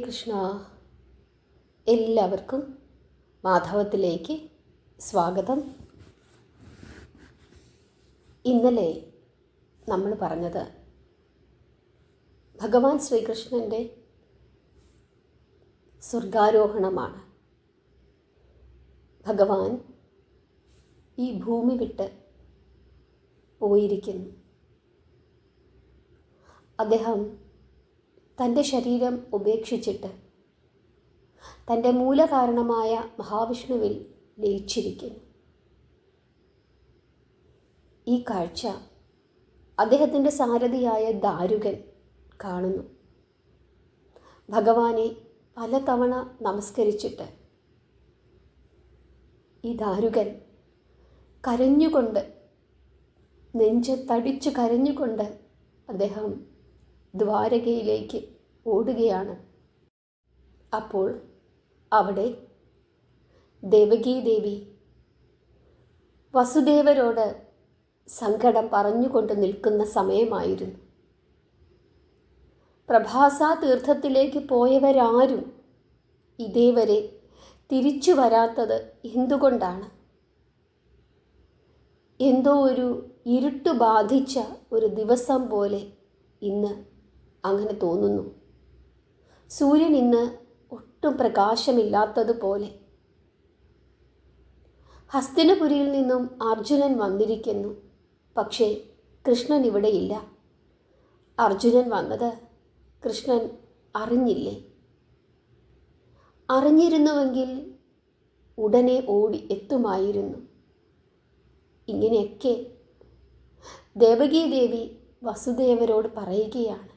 ശ്രീകൃഷ്ണ. എല്ലാവർക്കും മാധവത്തിലേക്ക് സ്വാഗതം. ഇന്നലെ നമ്മൾ പറഞ്ഞത് ഭഗവാൻ ശ്രീകൃഷ്ണൻ്റെ സ്വർഗാരോഹണമാണ്. ഭഗവാൻ ഈ ഭൂമി വിട്ട് പോയിരിക്കുന്നു. അദ്ദേഹം തൻ്റെ ശരീരം ഉപേക്ഷിച്ചിട്ട് തൻ്റെ മൂലകാരണമായ മഹാവിഷ്ണുവിൽ ലയിച്ചിരിക്കുന്നു. ഈ കാഴ്ച അദ്ദേഹത്തിൻ്റെ സാരഥിയായ ദാരുകൻ കാണുന്നു. ഭഗവാനെ പലതവണ നമസ്കരിച്ചിട്ട് ഈ ദാരുകൻ കരഞ്ഞുകൊണ്ട്, നെഞ്ച് തടിച്ചു കരഞ്ഞുകൊണ്ട് അദ്ദേഹം ദ്വാരകയിലേക്ക് ഓടുകയാണ്. അപ്പോൾ അവിടെ ദേവകീദേവി വസുദേവരോട് സങ്കടം പറഞ്ഞുകൊണ്ട് നിൽക്കുന്ന സമയമായിരുന്നു. പ്രഭാസ തീർത്ഥത്തിലേക്ക് പോയവരാരും ഇതേവരെ തിരിച്ചു വരാത്തത് എന്തുകൊണ്ടാണ്? എന്തോ ഒരു ഇരുട്ട് ബാധിച്ച ഒരു ദിവസം പോലെ ഇന്ന് അങ്ങനെ തോന്നുന്നു. സൂര്യൻ ഇന്ന് ഒട്ടും പ്രകാശമില്ലാത്തതുപോലെ. ഹസ്തിനപുരിയിൽ നിന്നും അർജുനൻ വന്നിരിക്കുന്നു. പക്ഷേ കൃഷ്ണൻ ഇവിടെയില്ല. അർജുനൻ വന്നത് കൃഷ്ണൻ അറിഞ്ഞില്ലേ? അറിഞ്ഞിരുന്നുവെങ്കിൽ ഉടനെ ഓടി എത്തുമായിരുന്നു. ഇങ്ങനെയൊക്കെ ദേവകീദേവി വസുദേവരോട് പറയുകയാണ്.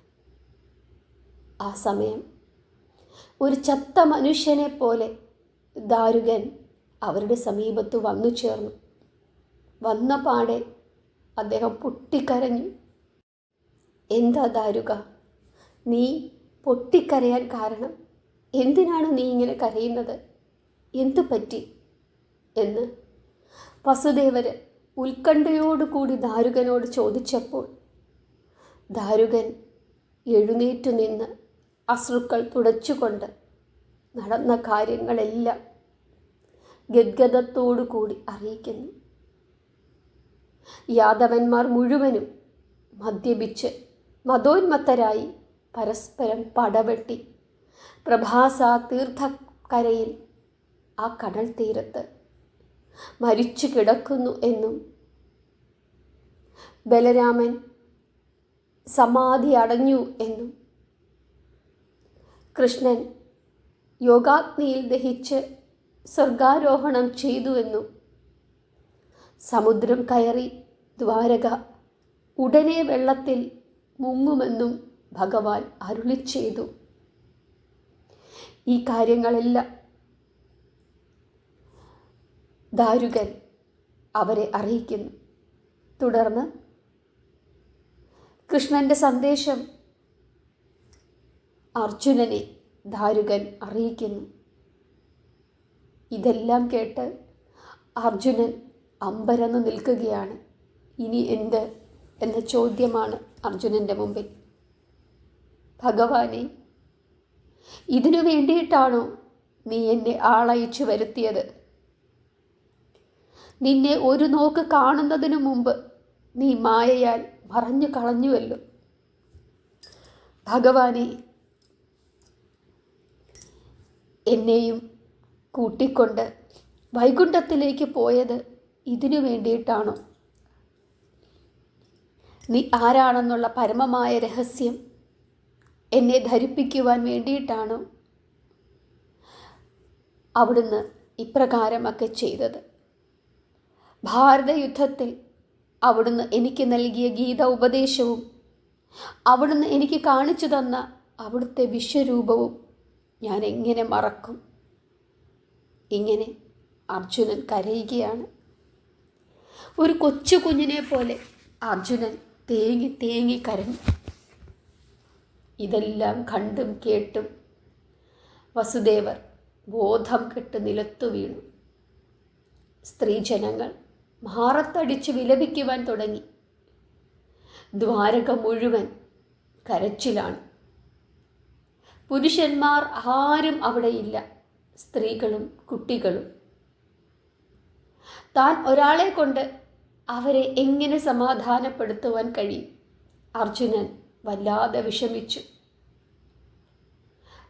ആ സമയം ഒരു ചത്ത മനുഷ്യനെ പോലെ ദാരുകൻ അവരുടെ സമീപത്ത് വന്നു ചേർന്നു. വന്ന പാടെ അദ്ദേഹം പൊട്ടിക്കരഞ്ഞു. എന്താ ദാരുക, നീ പൊട്ടിക്കരയാൻ കാരണം? എന്തിനാണ് നീ ഇങ്ങനെ കരയുന്നത്? എന്തു പറ്റി എന്ന് വസുദേവര് ഉത്കണ്ഠയോടുകൂടി ദാരുകനോട് ചോദിച്ചപ്പോൾ ദാരുകൻ എഴുന്നേറ്റു നിന്ന് അശ്രുക്കൾ തുടച്ചുകൊണ്ട് നടന്ന കാര്യങ്ങളെല്ലാം ഗദ്ഗദത്തോടു കൂടി അറിയിക്കുന്നു. യാദവന്മാർ മുഴുവനും മദ്യപിച്ച് മതോന്മത്തരായി പരസ്പരം പടവെട്ടി പ്രഭാസ തീർത്ഥക്കരയിൽ ആ കടൽ തീരത്ത് മരിച്ചു കിടക്കുന്നു എന്നും ബലരാമൻ സമാധി അടഞ്ഞു എന്നും കൃഷ്ണൻ യോഗാഗ്നിയിൽ ദഹിച്ച് സ്വർഗാരോഹണം ചെയ്തുവെന്നും സമുദ്രം കയറി ദ്വാരക ഉടനെ വെള്ളത്തിൽ മുങ്ങുമെന്നും ഭഗവാൻ അരുളി ചെയ്തു. ഈ കാര്യങ്ങളെല്ലാം ദാരുകൻ അവരെ അറിയിക്കുന്നു. തുടർന്ന് കൃഷ്ണൻ്റെ സന്ദേശം അർജുനനെ ദാരുകൻ അറിയിക്കുന്നു. ഇതെല്ലാം കേട്ട് അർജുനൻ അമ്പരന്ന് നിൽക്കുകയാണ്. ഇനി എന്ത് എന്ന ചോദ്യമാണ് അർജുനൻ്റെ മുമ്പിൽ. ഭഗവാനെ, ഇതിനു വേണ്ടിയിട്ടാണോ നീ എന്നെ ആളയച്ചു വരുത്തിയത്? നിന്നെ ഒരു നോക്ക് കാണുന്നതിനു മുമ്പ് നീ മായയാൽ മറഞ്ഞു കളഞ്ഞുവല്ലോ. ഭഗവാനെ, എന്നെയും കൂട്ടിക്കൊണ്ട് വൈകുണ്ഠത്തിലേക്ക് പോയത് ഇതിനു വേണ്ടിയിട്ടാണോ? നീ ആരാണെന്നുള്ള പരമമായ രഹസ്യം എന്നെ ധരിപ്പിക്കുവാൻ വേണ്ടിയിട്ടാണോ അവിടുന്ന് ഇപ്രകാരമൊക്കെ ചെയ്തത്? ഭാരതയുദ്ധത്തിൽ അവിടുന്ന് എനിക്ക് നൽകിയ ഗീത ഉപദേശവും അവിടുന്ന് എനിക്ക് കാണിച്ചു തന്ന അവിടുത്തെ വിശ്വരൂപവും ഞാൻ എങ്ങനെ മറക്കും? ഇങ്ങനെ അർജുനൻ കരയുകയാണ്. ഒരു കൊച്ചു കുഞ്ഞിനെ പോലെ അർജുനൻ തേങ്ങി തേങ്ങി കരഞ്ഞു. ഇതെല്ലാം കണ്ടും കേട്ടും വസുദേവർ ബോധം കെട്ട് നിലത്തു വീണു. സ്ത്രീജനങ്ങൾ മാറത്തടിച്ച് വിലപിക്കുവാൻ തുടങ്ങി. ദ്വാരക മുഴുവൻ കരച്ചിലാണ്. പുരുഷന്മാർ ആരും അവിടെയില്ല, സ്ത്രീകളും കുട്ടികളും. താൻ ഒരാളെ കൊണ്ട് അവരെ എങ്ങനെ സമാധാനപ്പെടുത്തുവാൻ കഴിയും? അർജുനൻ വല്ലാതെ വിഷമിച്ചു.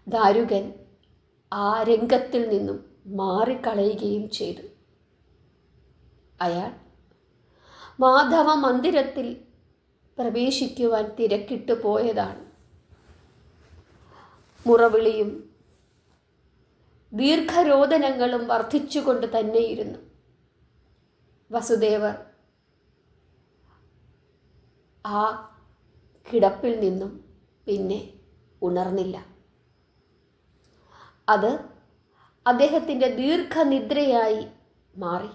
ദാരുകൻ ആ രംഗത്തിൽ നിന്നും മാറിക്കളയുകയും ചെയ്തു. അയാൾ മാധവ മന്ദിരത്തിൽ പ്രവേശിക്കുവാൻ തിരക്കിട്ടു പോയതാണ്. മുറവിളിയും ദീർഘരോദനങ്ങളും വർദ്ധിച്ചുകൊണ്ട് തന്നെയിരുന്നു. വസുദേവർ ആ കിടപ്പിൽ നിന്നും പിന്നെ ഉണർന്നില്ല. അത് അദ്ദേഹത്തിൻ്റെ ദീർഘനിദ്രയായി മാറി.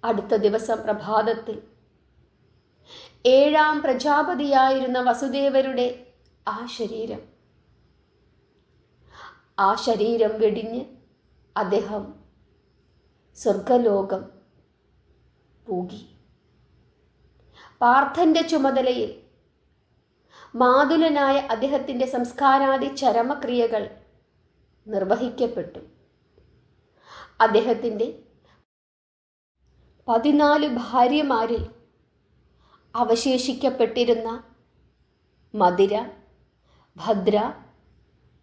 അടുത്ത ദിവസം പ്രഭാതത്തിൽ 7ാം പ്രജാപതിയായിരുന്ന വസുദേവരുടെ ആ ശരീരം വെടിഞ്ഞ് അദ്ദേഹം സ്വർഗലോകം പൂകി. പാർത്ഥന്റെ ചുമതലയിൽ മാതുലനായ അദ്ദേഹത്തിൻ്റെ സംസ്കാരാദി ചരമക്രിയകൾ നിർവഹിക്കപ്പെട്ടു. അദ്ദേഹത്തിൻ്റെ 14 ഭാര്യമാരിൽ അവശേഷിക്കപ്പെട്ടിരുന്ന മദിര, ഭദ്ര,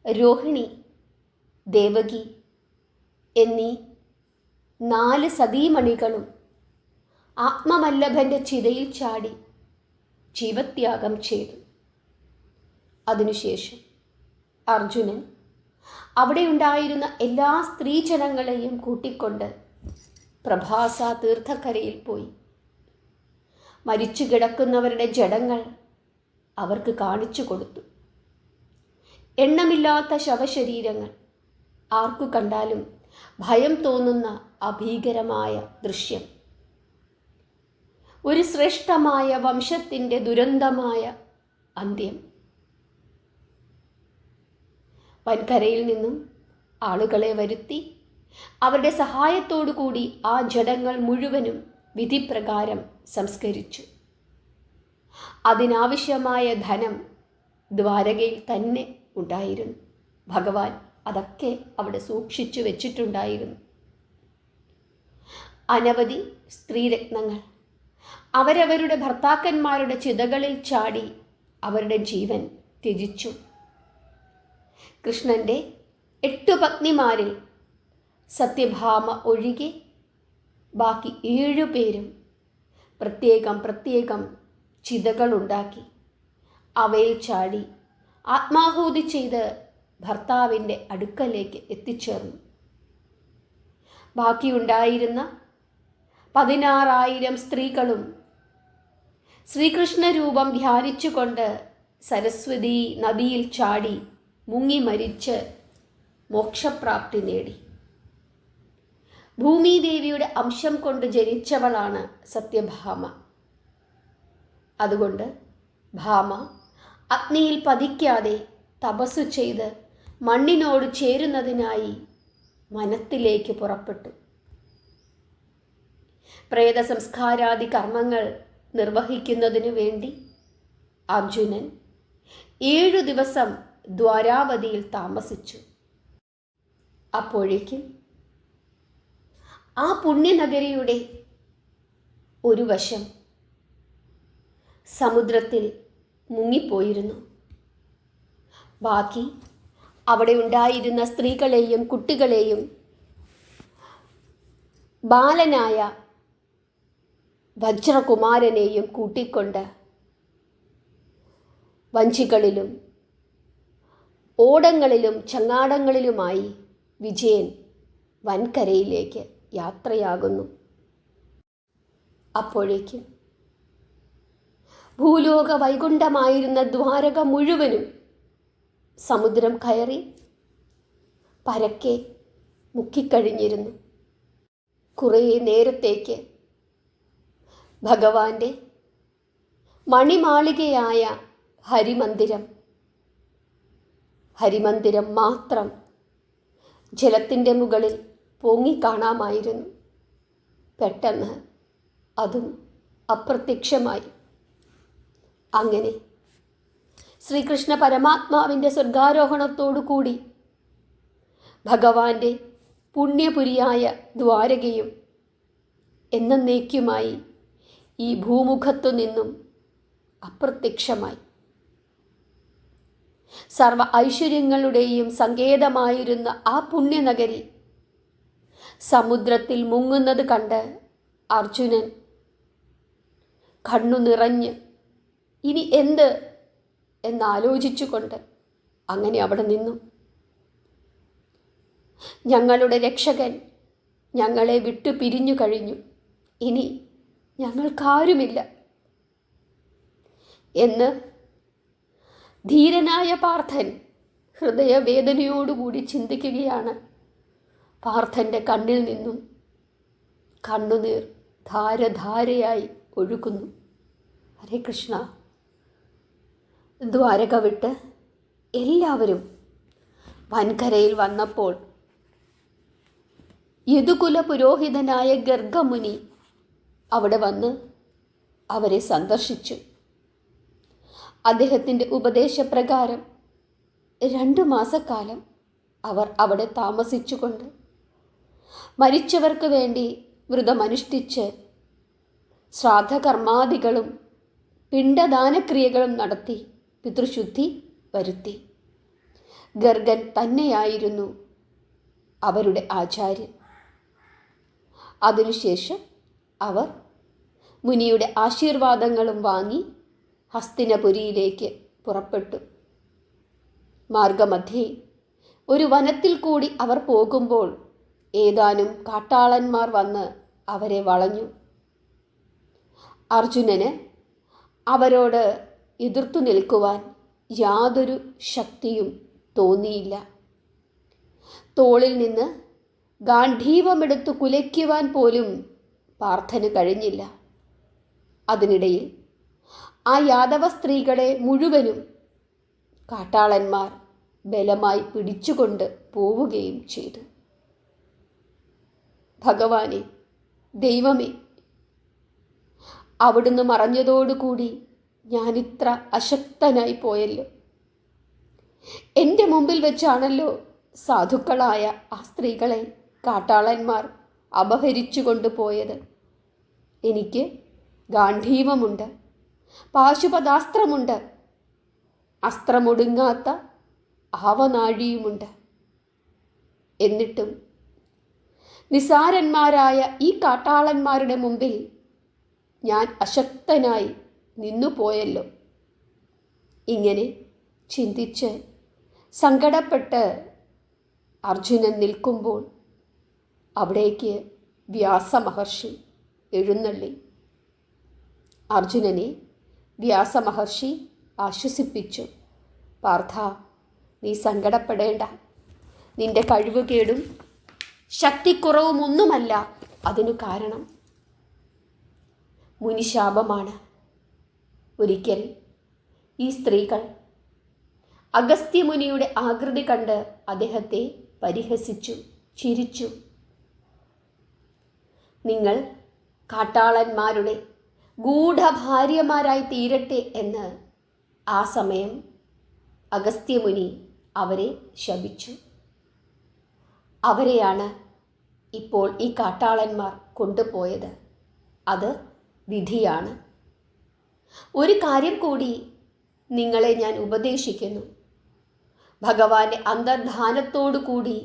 രോഹിണി, ദേവകി എന്നീ 4 സതീമണികളും ആത്മവല്ലഭൻ്റെ ചിതയിൽ ചാടി ജീവത്യാഗം ചെയ്തു. അതിനുശേഷം അർജുനൻ അവിടെ ഉണ്ടായിരുന്ന എല്ലാ സ്ത്രീജനങ്ങളെയും കൂട്ടിക്കൊണ്ട് പ്രഭാസ തീർത്ഥക്കരയിൽ പോയി. മരിച്ചു കിടക്കുന്നവരുടെ ജഡങ്ങൾ അവർക്ക് കാണിച്ചു കൊടുത്തു. എണ്ണമില്ലാത്ത ശവശരീരങ്ങൾ, ആർക്കു കണ്ടാലും ഭയം തോന്നുന്ന അഭീകരമായ ദൃശ്യം. ഒരു ശ്രേഷ്ഠമായ വംശത്തിൻ്റെ ദുരന്തമായ അന്ത്യം. വൻകരയിൽ നിന്നും ആളുകളെ വരുത്തി അവരുടെ സഹായത്തോടു കൂടി ആ ജഡങ്ങൾ മുഴുവനും വിധിപ്രകാരം സംസ്കരിച്ചു. അതിനാവശ്യമായ ധനം ദ്വാരകയിൽ തന്നെ ഉണ്ടായിരുന്നു. ഭഗവാൻ അതൊക്കെ അവിടെ സൂക്ഷിച്ചു വെച്ചിട്ടുണ്ടായിരുന്നു. അനവധി സ്ത്രീരത്നങ്ങൾ അവരവരുടെ ഭർത്താക്കന്മാരുടെ ചിതകളിൽ ചാടി അവരുടെ ജീവൻ ത്യജിച്ചു. കൃഷ്ണൻ്റെ 8 പത്നിമാരിൽ സത്യഭാമ ഒഴികെ ബാക്കി 7 പേരും പ്രത്യേകം ചിതകളുണ്ടാക്കി അവയിൽ ചാടി ആത്മാഹൂതി ചെയ്ത് ഭർത്താവിൻ്റെ അടുക്കലേക്ക് എത്തിച്ചേർന്നു. ബാക്കിയുണ്ടായിരുന്ന 16,000 സ്ത്രീകളും ശ്രീകൃഷ്ണ രൂപം ധ്യാനിച്ചുകൊണ്ട് സരസ്വതി നദിയിൽ ചാടി മുങ്ങി മരിച്ച് മോക്ഷപ്രാപ്തി നേടി. ഭൂമിദേവിയുടെ അംശം കൊണ്ട് ജനിച്ചവളാണ് സത്യഭാമ. അതുകൊണ്ട് ഭാമ അഗ്നിയിൽ പതിക്കാതെ തപസ്സു ചെയ്ത് മണ്ണിനോട് ചേരുന്നതിനായി വനത്തിലേക്ക് പുറപ്പെട്ടു. പ്രേത സംസ്കാരാദി കർമ്മങ്ങൾ നിർവഹിക്കുന്നതിനു വേണ്ടി അർജുനൻ 7 ദിവസം ദ്വാരാവതിയിൽ താമസിച്ചു. അപ്പോഴേക്കും ആ പുണ്യനഗരിയുടെ ഒരു വശം സമുദ്രത്തിൽ മുങ്ങിപ്പോയിരുന്നു. ബാക്കി അവിടെ ഉണ്ടായിരുന്ന സ്ത്രീകളെയും കുട്ടികളെയും ബാലനായ വജ്രകുമാരനെയും കൂട്ടിക്കൊണ്ട് വഞ്ചികളിലും ഓടങ്ങളിലും ചങ്ങാടങ്ങളിലുമായി വിജയൻ വൻകരയിലേക്ക് യാത്രയാകുന്നു. അപ്പോഴേക്കും ഭൂലോക വൈകുണ്ഠമായിരുന്ന ദ്വാരക മുഴുവനും സമുദ്രം കയറി പരക്കെ മുക്കിക്കഴിഞ്ഞിരുന്നു. കുറേ നേരത്തേക്ക് ഭഗവാന്റെ മണിമാളികയായ ഹരിമന്ദിരം മാത്രം ജലത്തിൻ്റെ മുകളിൽ പൊങ്ങിക്കാണാമായിരുന്നു. പെട്ടെന്ന് അതും അപ്രത്യക്ഷമായി. അങ്ങനെ ശ്രീകൃഷ്ണ പരമാത്മാവിൻ്റെ സ്വർഗാരോഹണത്തോടു കൂടി ഭഗവാന്റെ പുണ്യപുരിയായ ദ്വാരകയും എന്നേക്കുമായി ഈ ഭൂമുഖത്തു നിന്നും അപ്രത്യക്ഷമായി. സർവ ഐശ്വര്യങ്ങളുടെയും സങ്കേതമായിരുന്ന ആ പുണ്യനഗരി സമുദ്രത്തിൽ മുങ്ങുന്നത് കണ്ട് അർജുനൻ കണ്ണു നിറഞ്ഞ് ഇനി എന്ത് എന്നാലോചിച്ചുകൊണ്ട് അങ്ങനെ അവിടെ നിന്നു. ഞങ്ങളുടെ രക്ഷകൻ ഞങ്ങളെ വിട്ടു പിരിഞ്ഞു കഴിഞ്ഞു, ഇനി ഞങ്ങൾക്കാരുമില്ല എന്ന് ധീരനായ പാർത്ഥൻ ഹൃദയവേദനയോടുകൂടി ചിന്തിക്കുകയാണ്. പാർത്ഥൻ്റെ കണ്ണിൽ നിന്നും കണ്ണുനീർ ധാരധാരയായി ഒഴുകുന്നു. ഹരേ കൃഷ്ണ. ദ്വാരക വിട്ട് എല്ലാവരും വൻകരയിൽ വന്നപ്പോൾ യദുകുല പുരോഹിതനായ ഗർഗമുനി അവിടെ വന്ന് അവരെ സന്ദർശിച്ചു. അദ്ദേഹത്തിൻ്റെ ഉപദേശപ്രകാരം 2 മാസക്കാലം അവർ അവിടെ താമസിച്ചുകൊണ്ട് മരിച്ചവർക്ക് വേണ്ടി വ്രതമനുഷ്ഠിച്ച് ശ്രാദ്ധകർമാദികളും പിണ്ടദാനക്രിയകളും നടത്തി പിതൃശുദ്ധി വരുത്തി. ഗർഗൻ തന്നെയായിരുന്നു അവരുടെ ആചാര്യൻ. അതിനുശേഷം അവർ മുനിയുടെ ആശീർവാദങ്ങളും വാങ്ങി ഹസ്തിനപുരിയിലേക്ക് പുറപ്പെട്ടു. മാർഗമധ്യേ ഒരു വനത്തിൽ കൂടി അവർ പോകുമ്പോൾ ഏതാനും കാട്ടാളന്മാർ വന്ന് അവരെ വളഞ്ഞു. അർജുനന് അവരോട് എതിർത്തു നിൽക്കുവാൻ യാതൊരു ശക്തിയും തോന്നിയില്ല. തോളിൽ നിന്ന് ഗാണ്ഡീവമെടുത്തു കുലയ്ക്കുവാൻ പോലും പാർത്ഥന് കഴിഞ്ഞില്ല. അതിനിടയിൽ ആ യാദവ സ്ത്രീകളെ മുഴുവനും കാട്ടാളന്മാർ ബലമായി പിടിച്ചുകൊണ്ട് പോവുകയും ചെയ്തു. ഭഗവാനെ, ദൈവമേ, അവിടുന്ന് മറഞ്ഞതോടുകൂടി ഞാനിത്ര അശക്തനായി പോയല്ലോ. എൻ്റെ മുമ്പിൽ വെച്ചാണല്ലോ സാധുക്കളായ ആ സ്ത്രീകളെ കാട്ടാളന്മാർ അപഹരിച്ചു കൊണ്ടുപോയത്. എനിക്ക് ഗാണ്ഡീവമുണ്ട്, പാശുപതാസ്ത്രമുണ്ട്, അസ്ത്രമൊടുങ്ങാത്ത ആവനാഴിയുമുണ്ട്. എന്നിട്ടും നിസാരന്മാരായ ഈ കാട്ടാളന്മാരുടെ മുമ്പിൽ ഞാൻ അശക്തനായി നിന്നുപോയല്ലോ. ഇങ്ങനെ ചിന്തിച്ച് സങ്കടപ്പെട്ട് അർജുനൻ നിൽക്കുമ്പോൾ അവിടേക്ക് വ്യാസമഹർഷി എഴുന്നള്ളി. അർജുനനെ വ്യാസമഹർഷി ആശ്വസിപ്പിച്ചു. പാർത്ഥ, നീ സങ്കടപ്പെടേണ്ട. നിന്റെ കഴിവുകേടും ശക്തിക്കുറവുമൊന്നുമല്ല അതിനു കാരണം. മുനിശാപമാണ്. ഒരിക്കൽ ഈ സ്ത്രീകൾ അഗസ്ത്യമുനിയുടെ ആകൃതി കണ്ട് അദ്ദേഹത്തെ പരിഹസിച്ചു, ചിരിച്ചു. നിങ്ങൾ കാട്ടാളന്മാരുടെ ഗൂഢഭാര്യമാരായി തീരട്ടെ എന്ന് ആ സമയം അഗസ്ത്യമുനി അവരെ ശപിച്ചു. അവരെയാണ് ഇപ്പോൾ ഈ കാട്ടാളന്മാർ കൊണ്ടുപോയത്. അത് വിധിയാണ്. ഒരു കാര്യം കൂടി നിങ്ങളെ ഞാൻ ഉപദേശിക്കുന്നു. ഭഗവാന്റെ അന്തർധാനത്തോടു കൂടി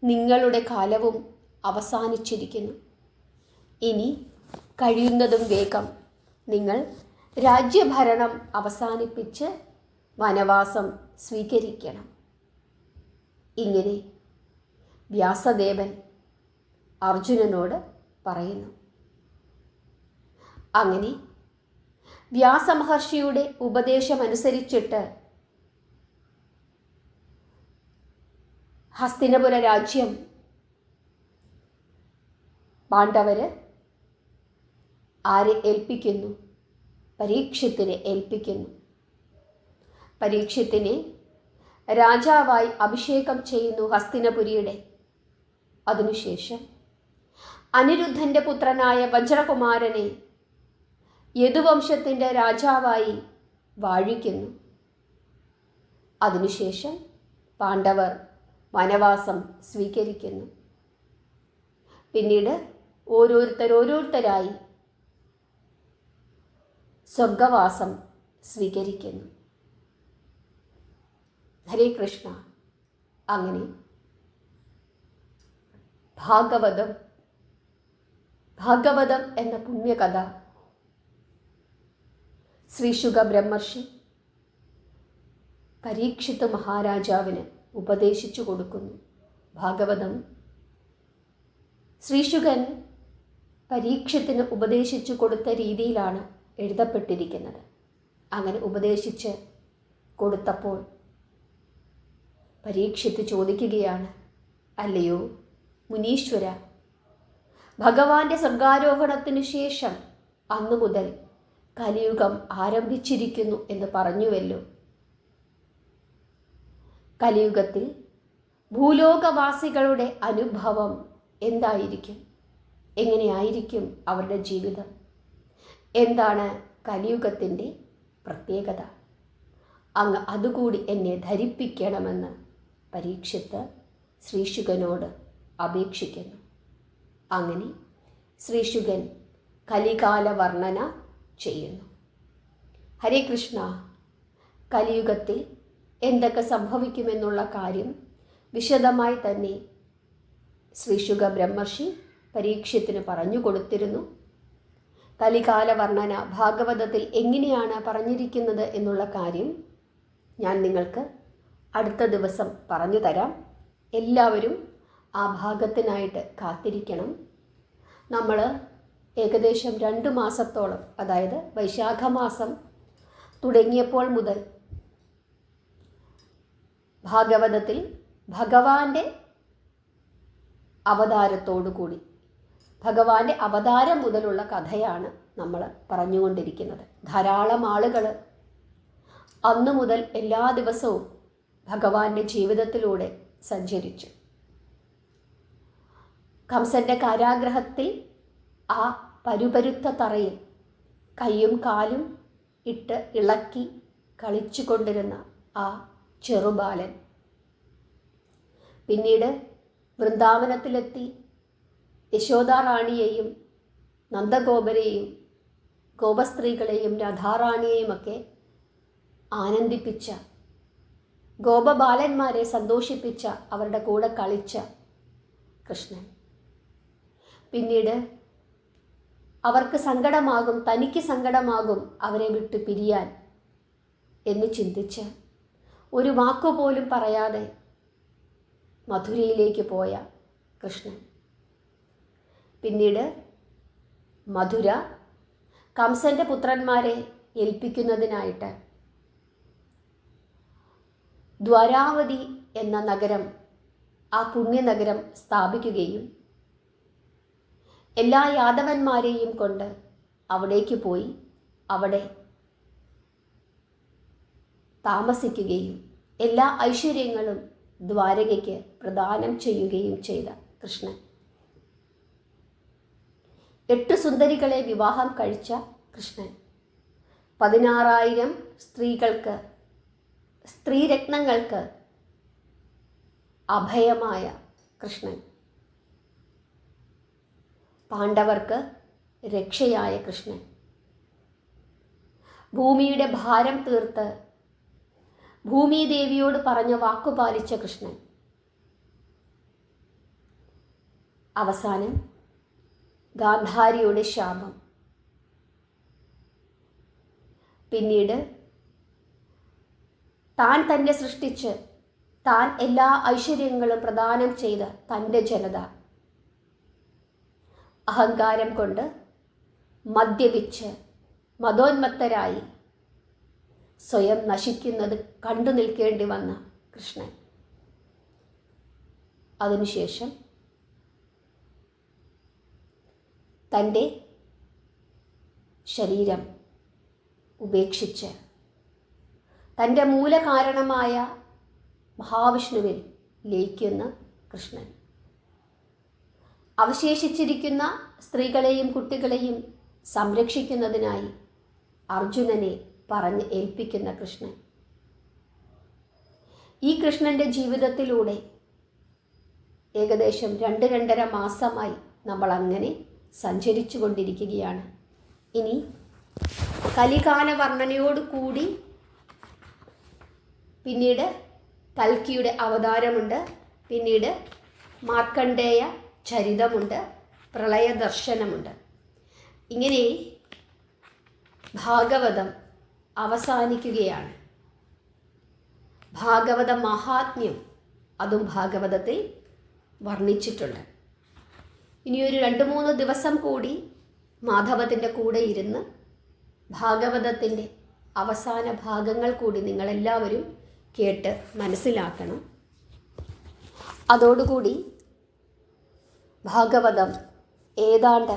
നിങ്ങളുടെ കാലവും അവസാനിച്ചിരിക്കുന്നു. ഇനി കഴിയുന്നതും വേഗം നിങ്ങൾ രാജ്യഭരണം അവസാനിപ്പിച്ച് വനവാസം സ്വീകരിക്കണം. ഇങ്ങനെ വ്യാസദേവൻ അർജുനനോട് പറയുന്നു. അങ്ങനെ വ്യാസമഹർഷിയുടെ ഉപദേശമനുസരിച്ചിട്ട് ഹസ്തിനപുര രാജ്യം പാണ്ഡവര് ആരെ ഏൽപ്പിക്കുന്നു? പരീക്ഷിത്തിനെ ഏൽപ്പിക്കുന്നു. പരീക്ഷിത്തിനെ രാജാവായി അഭിഷേകം ചെയ്യുന്നു ഹസ്തിനപുരിയുടെ. അതിനുശേഷം അനിരുദ്ധൻ്റെ പുത്രനായ വജ്രകുമാരനെ യദുവംശത്തിൻ്റെ രാജാവായി വാഴിക്കുന്നു. അതിനുശേഷം പാണ്ഡവർ വനവാസം സ്വീകരിക്കുന്നു. പിന്നീട് ഓരോരുത്തരായി സ്വർഗവാസം സ്വീകരിക്കുന്നു. ഹരേ കൃഷ്ണ. അങ്ങനെ ഭാഗവതം എന്ന പുണ്യകഥ ശ്രീ ശുക ബ്രഹ്മർഷി പരീക്ഷിത് മഹാരാജാവിന് ഉപദേശിച്ചു കൊടുക്കുന്നു. ഭാഗവതം ശ്രീശുകൻ പരീക്ഷത്തിന് ഉപദേശിച്ചു കൊടുത്ത രീതിയിലാണ് എഴുതപ്പെട്ടിരിക്കുന്നത്. അങ്ങനെ ഉപദേശിച്ച് കൊടുത്തപ്പോൾ പരീക്ഷിത്ത് ചോദിക്കുകയാണ്, അല്ലയോ മുനീശ്വര, ഭഗവാന്റെ സ്വർഗാരോഹണത്തിനു ശേഷം അന്നു മുതൽ കലിയുഗം ആരംഭിച്ചിരിക്കുന്നു എന്ന് പറഞ്ഞുവല്ലോ. കലിയുഗത്തിൽ ഭൂലോകവാസികളുടെ അനുഭവം എന്തായിരിക്കും? എങ്ങനെയായിരിക്കും അവരുടെ ജീവിതം? എന്താണ് കലിയുഗത്തിൻ്റെ പ്രത്യേകത? അങ്ങ് അതുകൂടി എന്നെ ധരിപ്പിക്കണമെന്ന് പരീക്ഷിത്ത് ശ്രീശുകനോട് അപേക്ഷിക്കുന്നു. അങ്ങനെ ശ്രീശുകൻ കലികാല വർണ്ണന ചെയ്യുന്നു. ഹരേ കൃഷ്ണ. കലിയുഗത്തിൽ എന്തൊക്കെ സംഭവിക്കുമെന്നുള്ള കാര്യം വിശദമായി തന്നെ ശ്രീശുക ബ്രഹ്മർഷി പരീക്ഷത്തിന് പറഞ്ഞു കൊടുത്തിരുന്നു. കലികാല വർണ്ണന ഭാഗവതത്തിൽ എങ്ങനെയാണ് പറഞ്ഞിരിക്കുന്നത് എന്നുള്ള കാര്യം ഞാൻ നിങ്ങൾക്ക് അടുത്ത ദിവസം പറഞ്ഞു തരാം. എല്ലാവരും ആ ഭാഗത്തിനായിട്ട് കാത്തിരിക്കണം. നമ്മൾ ഏകദേശം 2 മാസത്തോളം, അതായത് വൈശാഖ മാസം തുടങ്ങിയപ്പോൾ മുതൽ ഭാഗവതത്തിൽ ഭഗവാന്റെ അവതാരത്തോടുകൂടി, ഭഗവാന്റെ അവതാരം മുതലുള്ള കഥയാണ് നമ്മൾ പറഞ്ഞുകൊണ്ടിരിക്കുന്നത്. ധാരാളം ആളുകൾ അന്നു മുതൽ എല്ലാ ദിവസവും ഭഗവാന്റെ ജീവിതത്തിലൂടെ സഞ്ചരിച്ചു. കംസന്റെ കാരാഗ്രഹത്തിൽ ആ പരുപരുത്ത തറയിൽ കൈയും കാലും ഇട്ട് ഇളക്കി കളിച്ചു കൊണ്ടിരുന്ന ആ ചെറുബാലൻ പിന്നീട് വൃന്ദാവനത്തിലെത്തി യശോദാറാണിയെയും നന്ദഗോപരെയും ഗോപസ്ത്രീകളെയും രാധാറാണിയെയുമൊക്കെ ആനന്ദിപ്പിച്ച, ഗോപബാലന്മാരെ സന്തോഷിപ്പിച്ച, അവരുടെ കൂടെ കളിച്ച കൃഷ്ണൻ പിന്നീട് അവർക്ക് സങ്കടമാകും, തനിക്ക് സങ്കടമാകും അവരെ വിട്ടു പിരിയാൻ എന്ന് ചിന്തിച്ച് ഒരു വാക്കുപോലും പറയാതെ മധുരയിലേക്ക് പോയ കൃഷ്ണൻ പിന്നീട് മധുര കംസന്റെ പുത്രന്മാരെ ഏൽപ്പിക്കുന്നതിനായിട്ട് ദ്വാരാവതി എന്ന നഗരം, ആ പുണ്യനഗരം സ്ഥാപിക്കുകയും എല്ലാ യാദവന്മാരെയും കൊണ്ട് അവിടേക്ക് പോയി അവിടെ താമസിക്കുകയും എല്ലാ ഐശ്വര്യങ്ങളും ദ്വാരകയ്ക്ക് പ്രദാനം ചെയ്യുകയും ചെയ്ത കൃഷ്ണൻ, 8 സുന്ദരികളെ വിവാഹം കഴിച്ച കൃഷ്ണൻ, 16,000 സ്ത്രീകൾക്ക്, സ്ത്രീരത്നങ്ങൾക്ക് അഭയമായ കൃഷ്ണൻ, പാണ്ഡവർക്ക് രക്ഷയായ കൃഷ്ണൻ, ഭൂമിയുടെ ഭാരം തീർത്ത് ഭൂമിദേവിയോട് പറഞ്ഞ വാക്കുപാലിച്ച കൃഷ്ണൻ, അവസാനം ഗാന്ധാരിയുടെ ശാപം, പിന്നീട് താൻ തന്നെ സൃഷ്ടിച്ച് താൻ എല്ലാ ഐശ്വര്യങ്ങളും പ്രദാനം ചെയ്ത തൻ്റെ ജനത അഹങ്കാരം കൊണ്ട് മദ്യപിച്ച് മതോന്മത്തരായി സ്വയം നശിക്കുന്നത് കണ്ടു നിൽക്കേണ്ടി വന്ന കൃഷ്ണൻ, അതിനുശേഷം തൻ്റെ ശരീരം ഉപേക്ഷിച്ച് തൻ്റെ മൂലകാരണമായ മഹാവിഷ്ണുവിൽ ലയിക്കുന്ന കൃഷ്ണൻ, അവശേഷിച്ചിരിക്കുന്ന സ്ത്രീകളെയും കുട്ടികളെയും സംരക്ഷിക്കുന്നതിനായി അർജുനനെ പറഞ്ഞ് ഏൽപ്പിക്കുന്ന കൃഷ്ണൻ, ഈ കൃഷ്ണൻ്റെ ജീവിതത്തിലൂടെ ഏകദേശം 2-2.5 മാസമായി നമ്മൾ അങ്ങനെ സഞ്ചരിച്ചു കൊണ്ടിരിക്കുകയാണ്. ഇനി കലികാല വർണ്ണനയോട് കൂടി പിന്നീട് കൽക്കിയുടെ അവതാരമുണ്ട്, പിന്നീട് മാർക്കണ്ഡേയ ചരിതമുണ്ട്, പ്രളയദർശനമുണ്ട്. ഇങ്ങനെ ഭാഗവതം അവസാനിക്കുകയാണ്. ഭാഗവത മഹാത്മ്യം അതും ഭാഗവതത്തിൽ വർണ്ണിച്ചിട്ടുണ്ട്. ഇനിയൊരു 2-3 ദിവസം കൂടി മാധവത്തിൻ്റെ കൂടെ ഇരുന്ന് ഭാഗവതത്തിൻ്റെ അവസാന ഭാഗങ്ങൾ കൂടി നിങ്ങളെല്ലാവരും കേട്ട് മനസ്സിലാക്കണം. അതോടുകൂടി ഭാഗവതം ഏതാണ്ട്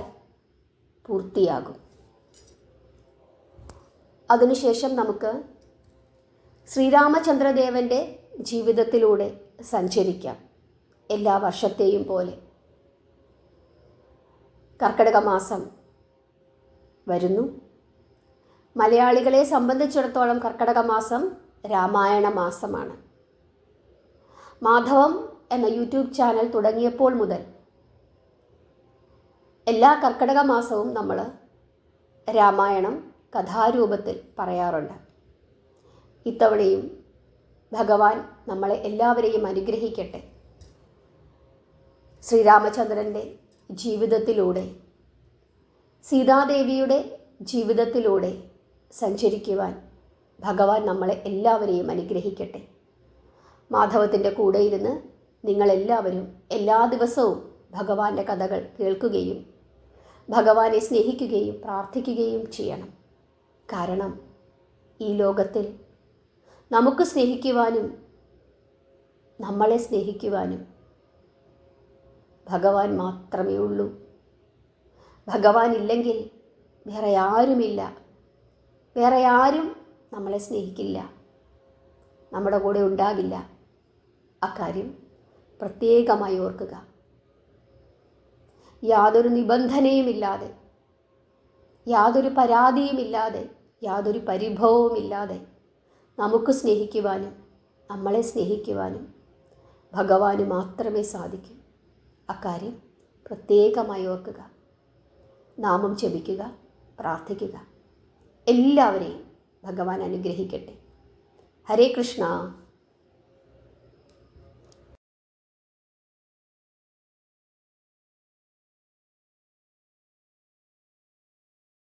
പൂർത്തിയാകും. അതിനുശേഷം നമുക്ക് ശ്രീരാമചന്ദ്രദേവൻ്റെ ജീവിതത്തിലൂടെ സഞ്ചരിക്കാം. എല്ലാ വർഷത്തെയും പോലെ കർക്കിടക മാസം വരുന്നു. മലയാളികളെ സംബന്ധിച്ചിടത്തോളം കർക്കിടക മാസം രാമായണ മാസമാണ്. മാധവം എന്ന യൂട്യൂബ് ചാനൽ തുടങ്ങിയപ്പോൾ മുതൽ എല്ലാ കർക്കിടക മാസവും നമ്മൾ രാമായണം കഥാരൂപത്തിൽ പറയാറുണ്ട്. ഇത്തവണയും ഭഗവാൻ നമ്മളെ എല്ലാവരെയും അനുഗ്രഹിക്കട്ടെ. ശ്രീരാമചന്ദ്രൻ്റെ ജീവിതത്തിലൂടെ, സീതാദേവിയുടെ ജീവിതത്തിലൂടെ സഞ്ചരിക്കുവാൻ ഭഗവാൻ നമ്മളെ എല്ലാവരെയും അനുഗ്രഹിക്കട്ടെ. മാധവത്തിൻ്റെ കൂടെ ഇരുന്ന് നിങ്ങളെല്ലാവരും എല്ലാ ദിവസവും ഭഗവാന്റെ കഥകൾ കേൾക്കുകയും ഭഗവാനെ സ്നേഹിക്കുകയും പ്രാർത്ഥിക്കുകയും ചെയ്യണം. കാരണം ഈ ലോകത്തിൽ നമുക്ക് സ്നേഹിക്കുവാനും നമ്മളെ സ്നേഹിക്കുവാനും ഭഗവാൻ മാത്രമേ ഉള്ളൂ. ഭഗവാൻ ഇല്ലെങ്കിൽ വേറെ ആരുമില്ല. വേറെ ആരും നമ്മളെ സ്നേഹിക്കില്ല, നമ്മുടെ കൂടെ ഉണ്ടാകില്ല. അക്കാര്യം പ്രത്യേകമായി ഓർക്കുക. യാതൊരു നിബന്ധനയുമില്ലാതെ, യാതൊരു പരാതിയുമില്ലാതെ, യാതൊരു പരിഭവവുമില്ലാതെ നമുക്ക് സ്നേഹിക്കുവാനും നമ്മളെ സ്നേഹിക്കുവാനും ഭഗവാന് മാത്രമേ സാധിക്കൂ. അക്കാര്യം പ്രത്യേകമായി ഓർക്കുക. നാമം ജപിക്കുക, പ്രാർത്ഥിക്കുക. എല്ലാവരെയും ഭഗവാൻ അനുഗ്രഹിക്കട്ടെ. ഹരേ കൃഷ്ണ.